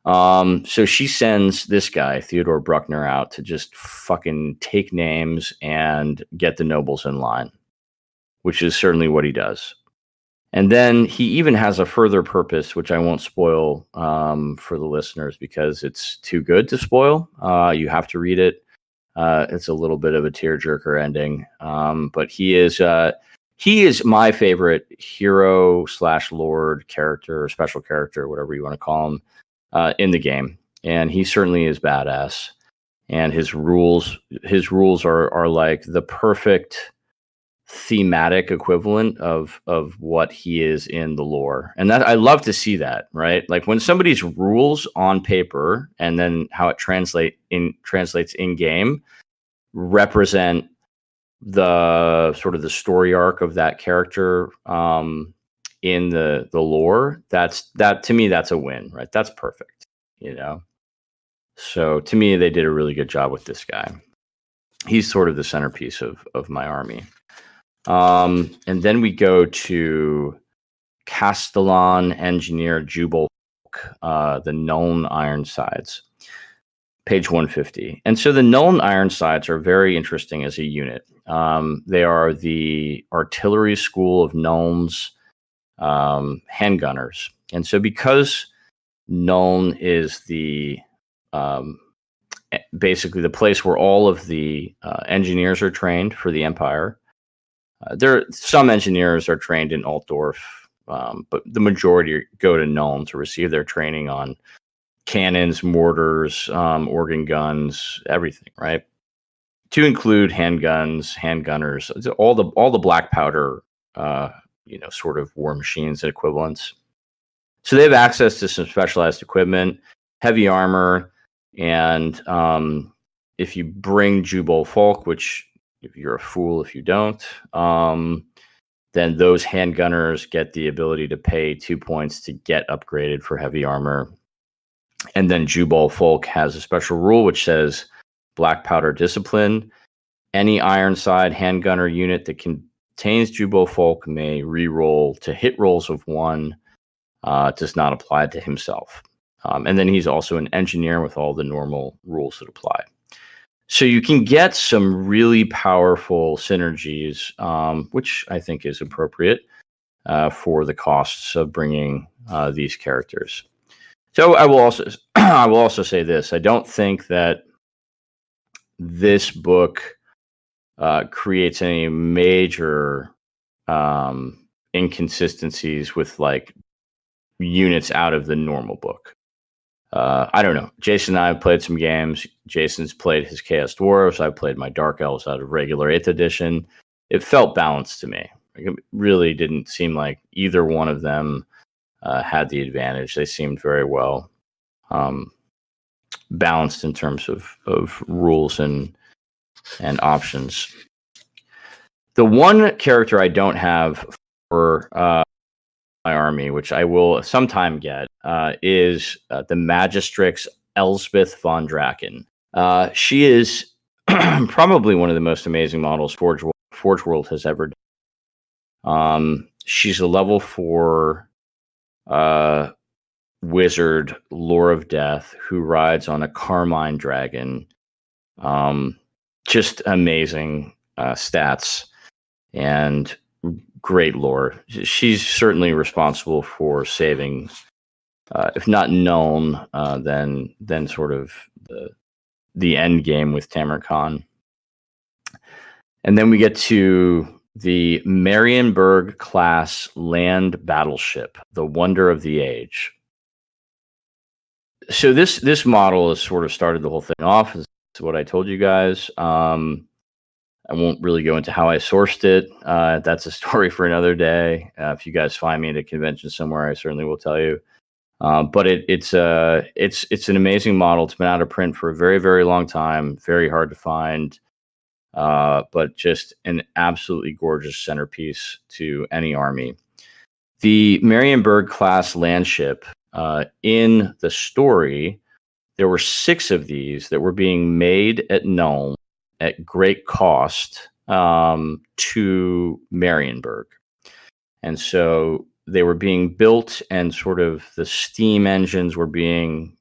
So she sends this guy, Theodore Bruckner, out to just fucking take names and get the nobles in line, which is certainly what he does. And then he even has a further purpose, which I won't spoil for the listeners because it's too good to spoil. You have to read it. It's a little bit of a tearjerker ending, but he is my favorite hero / lord character, or special character, whatever you want to call him, in the game. And he certainly is badass. And his rules are like the perfect thematic equivalent of what he is in the lore. And that I love to see that, right? Like when somebody's rules on paper and then how it translates in game represent the sort of the story arc of that character in the lore. That to me, that's a win, right? That's perfect, you know? So to me, they did a really good job with this guy. He's sort of the centerpiece of my army. And then we go to Castellan Engineer Jubal, the Nuln Ironsides, page 150. And so the Nuln Ironsides are very interesting as a unit. They are the artillery school of Nuln's handgunners. And so because Nuln is the basically the place where all of the engineers are trained for the Empire. Some engineers are trained in Altdorf, but the majority go to Nuln to receive their training on cannons, mortars, organ guns, everything, right? To include handguns, handgunners, all the black powder, sort of war machines and equivalents. So they have access to some specialized equipment, heavy armor, and if you bring Jubal Folk, which if you're a fool if you don't, then those handgunners get the ability to pay 2 points to get upgraded for heavy armor. And then Jubal Folk has a special rule which says black powder discipline. Any Ironside handgunner unit that contains Jubal Folk may re-roll to hit rolls of 1. Does not apply to himself. And then he's also an engineer with all the normal rules that apply. So you can get some really powerful synergies, which I think is appropriate for the costs of bringing these characters. So I will also say this: I don't think that this book creates any major inconsistencies with like units out of the normal book. I don't know. Jason and I have played some games. Jason's played his Chaos Dwarves. I played my Dark Elves out of regular 8th edition. It felt balanced to me. It really didn't seem like either one of them had the advantage. They seemed very well balanced in terms of rules and options. The one character I don't have for my army, which I will sometime get, is the Magistrix Elsbeth von Draken. She is probably one of the most amazing models Forge World has ever done. She's a level 4 wizard, Lore of Death, who rides on a Carmine dragon. Just amazing stats and great lore. She's certainly responsible for saving, if not Nuln, then sort of the end game with Tamarkan. And then we get to the Marienburg class land battleship, the Wonder of the Age. So this model has sort of started the whole thing off. Is what I told you guys. I won't really go into how I sourced it. That's a story for another day. If you guys find me at a convention somewhere, I certainly will tell you. But it's an amazing model. It's been out of print for a very, very long time. Very hard to find, but just an absolutely gorgeous centerpiece to any army. The Marienburg class landship, in the story, there were 6 of these that were being made at Nuln at great cost to Marienburg. And so they were being built, and sort of the steam engines were being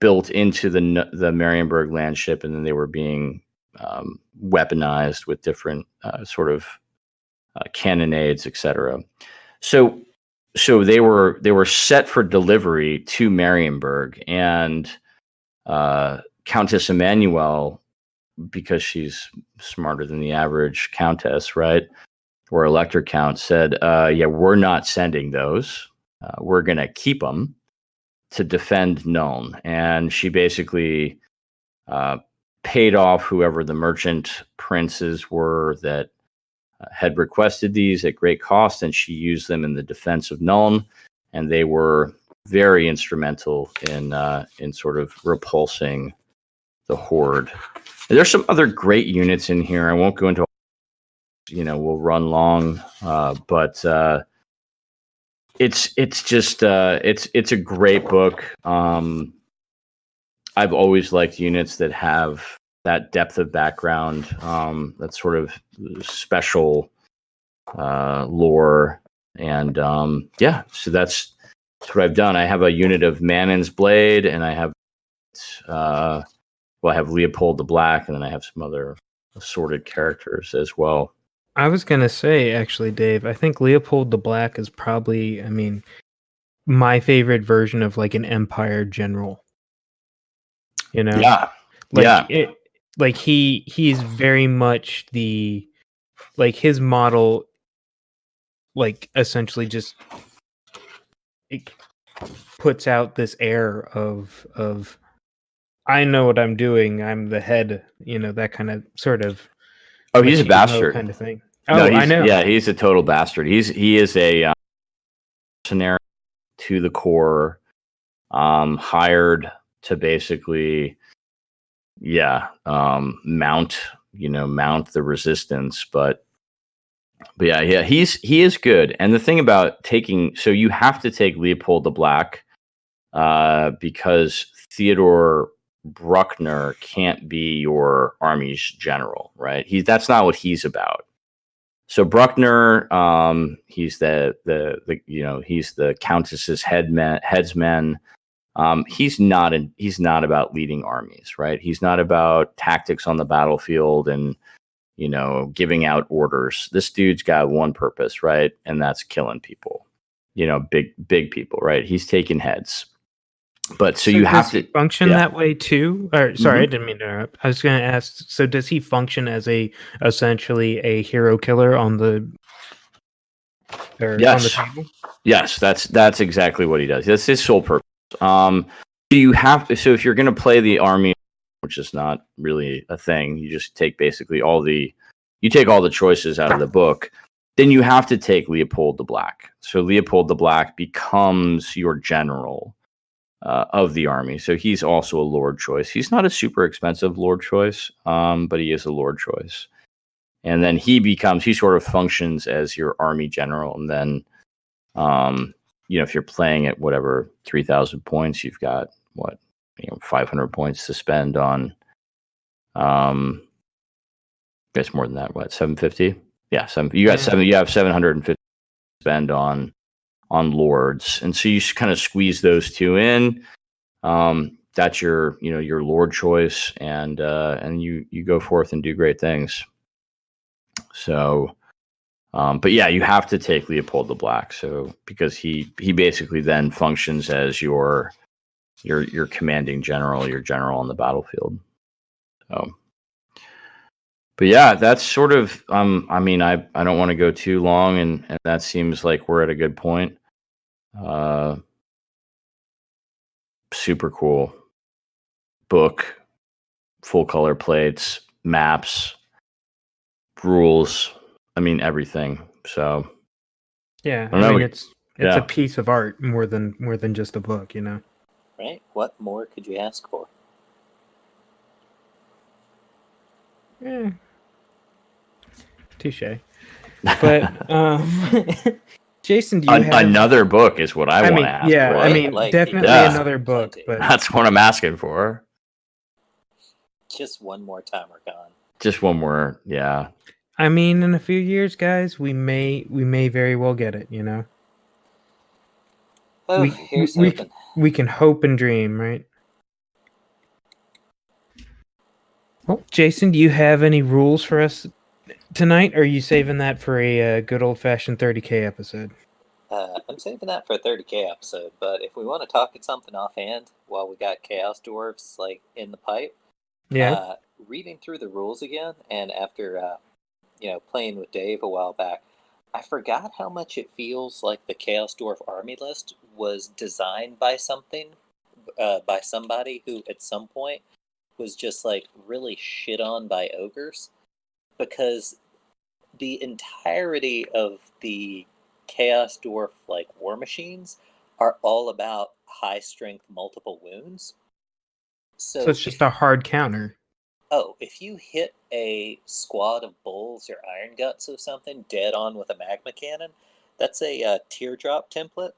built into the Marienburg landship, and then they were being weaponized with different sort of cannonades, etc. So they were set for delivery to Marienburg, and Countess Emmanuel, because she's smarter than the average countess, right, or elector count, said, "Yeah, we're not sending those. We're going to keep them to defend Nuln." And she basically paid off whoever the merchant princes were that had requested these at great cost, and she used them in the defense of Nuln, and they were very instrumental in sort of repulsing the horde. And there's some other great units in here. I won't go into, we'll run long, but it's just it's a great book. I've always liked units that have that depth of background, that sort of special lore, and so that's what I've done. I have a unit of Manon's Blade, and I have I have Leopold the Black, and then I have some other assorted characters as well. I was going to say, actually, Dave, I think Leopold the Black is probably, my favorite version of like an Empire general. Yeah. He's very much his model, essentially just it puts out this air of I know what I'm doing. I'm the head, that kind of sort of. Oh, he's a bastard kind of thing. No, I know. Yeah, he's a total bastard. He is a mercenary to the core, hired to basically, mount the resistance. But yeah, he is good. And the thing about so you have to take Leopold the Black, because Theodore Bruckner can't be your army's general, right? That's not what he's about. So Bruckner, he's the he's the Countess's headsman. He's not about leading armies, right? He's not about tactics on the battlefield and giving out orders. This dude's got one purpose, right? And that's killing people. Big people, right? He's taking heads. But so you have to function that way too. Or sorry, I didn't mean to interrupt. I was going to ask. So does he function as essentially a hero killer on the table? Yes, that's exactly what he does. That's his sole purpose. So if you're going to play the army, which is not really a thing, you just take basically all the choices out of the book. Then you have to take Leopold the Black. So Leopold the Black becomes your general of the army. So he's also a lord choice. He's not a super expensive lord choice, but he is a lord choice. And then he sort of functions as your army general. And then, if you're playing at whatever 3,000 points, you've got 500 points to spend on, I guess more than that. 750? Yeah, you have 750 to spend on lords, and so you kind of squeeze those two in. That's your lord choice, and you go forth and do great things. So, but yeah, you have to take Leopold the Black. So because he basically then functions as your commanding general, your general on the battlefield. So, but yeah, that's sort of I don't want to go too long, and that seems like we're at a good point. Super cool book, full color plates, maps, rules. Everything. So yeah, it's a piece of art more than just a book, Right? What more could you ask for? Yeah. Touche. But Jason, do you have another book? Is what I want to ask yeah, for. I mean, like, definitely yeah. another book, plenty. but That's what I'm asking for. Just one more Timer gone. Just one more. Yeah. I mean, in a few years, guys, we may very well get it. You know, Oh, here's hoping. we can hope and dream, right? Well, Jason, do you have any rules for us tonight? Or are you saving that for a good old fashioned 30K episode? I'm saving that for a 30K episode, but if we want to talk at something offhand while we got Chaos Dwarfs like in the pipe, Yeah. reading through the rules again, and after playing with Dave a while back, I forgot how much it feels like the Chaos Dwarf army list was designed by somebody who at some point was just like really shit on by ogres, because the entirety of the Chaos Dwarf like war machines are all about high strength multiple wounds. So it's just a hard counter. If you hit a squad of bulls or iron guts or something dead on with a magma cannon, that's a teardrop template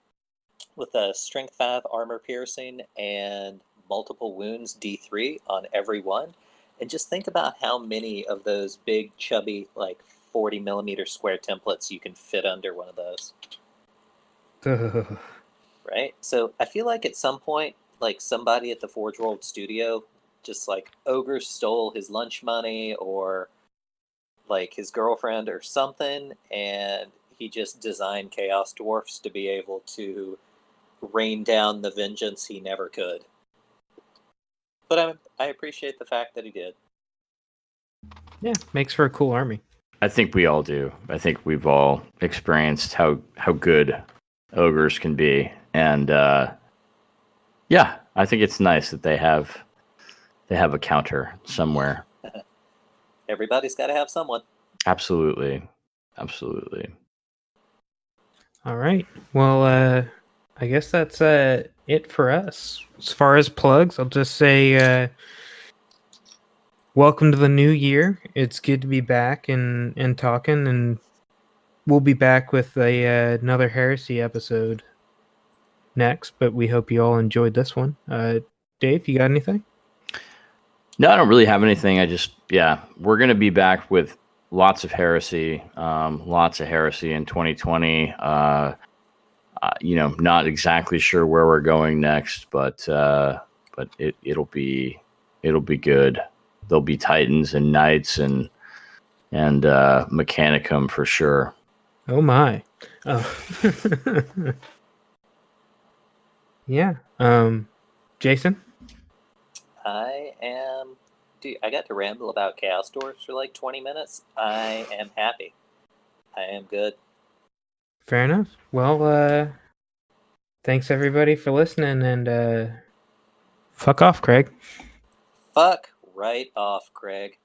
with a strength 5 armor piercing and multiple wounds D3 on every one. And just think about how many of those big, chubby, like 40 millimeter square templates you can fit under one of those. Ugh. Right? So I feel like at some point, like somebody at the Forge World studio, just like Ogre stole his lunch money or like his girlfriend or something, and he just designed Chaos Dwarfs to be able to rain down the vengeance he never could. But I appreciate the fact that he did. Yeah, makes for a cool army. I think we all do. I think we've all experienced how good ogres can be, and yeah, I think it's nice that they have a counter somewhere. Everybody's got to have someone. Absolutely. All right. Well, I guess that's it for us. As far as plugs, I'll just say welcome to the new year. It's good to be back and talking, and we'll be back with another Heresy episode next, but we hope you all enjoyed this one. Dave, you got anything? No, I don't really have anything. We're going to be back with lots of Heresy in 2020. Not exactly sure where we're going next, but it'll be good. There'll be Titans and Knights and Mechanicum for sure. Oh my. Oh. Yeah. Jason? Dude, I got to ramble about Chaos Dwarfs for like 20 minutes. I am happy. I am good. Fair enough. Well, thanks everybody for listening, and fuck off, Craig. Fuck right off, Craig.